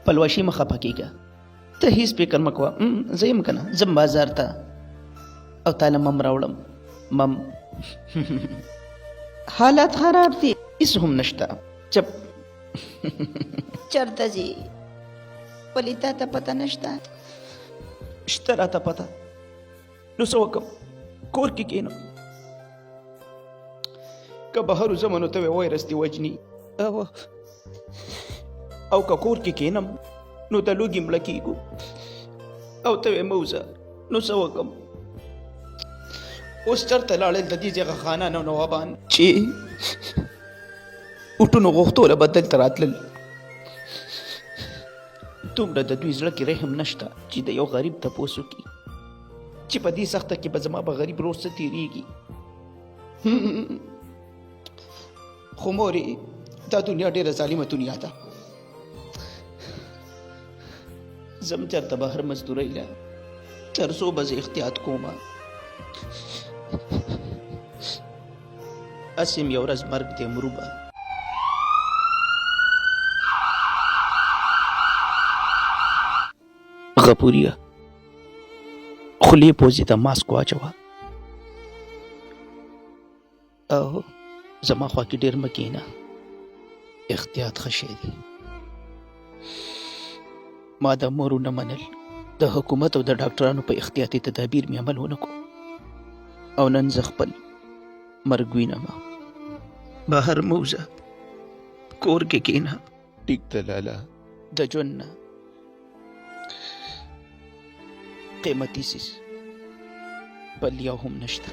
پلوشي مه خفه کېږه. ته هېڅ فکر مه کوه، زه یم که نه، ځم بازار ته او تاله مم راوړم. مم حالات خراب دي، هېڅ هم نشته. چپ چېرته ځې؟ ولې تا ته پته نشته؟ شته راته پته. نو څه وکړم؟ کور کې کښېنم. که بهر وځم نو ته وایې وایرس دې وژني، او که کور کې کښېنم نو د لوږې مړه کېږو، او ته وایې مه وځه. نو څه وکړم؟ اوس چېرته لاړل د دې ځایه خانان او نوابان چې اوټونو غوښتو له بدل ته راتلل؟ دومره د دوی زړه کې رحم نشته چې د یو غریب تپوس وکړي چې په دې سخته کې به زما به غریب رور څه تېرېږي. خو مورې دا دنیا ډېره ظالمه دنیا ده. ځم چېرته بهر مزدورۍ له، تر څو به زه احتیاط کومه. هسې م یو ورځ مرګ دی مرو به. غفوریه خولې پوزې ته ماسک واچوه او زما خوا کې ډېر مه کښېنه. احتیاط ښه شی دی. ما د مور ونه منل، د حکومت او د ډاکټرانو په احتیاطي تدابیر مې عمل ونه کړو او نن زه خپل مرګ وینم. بهر مه وځه، کور کې کښېنه. ټیک ده لالا. د ژوند نه قیمتي څیز بل یو هم نشته.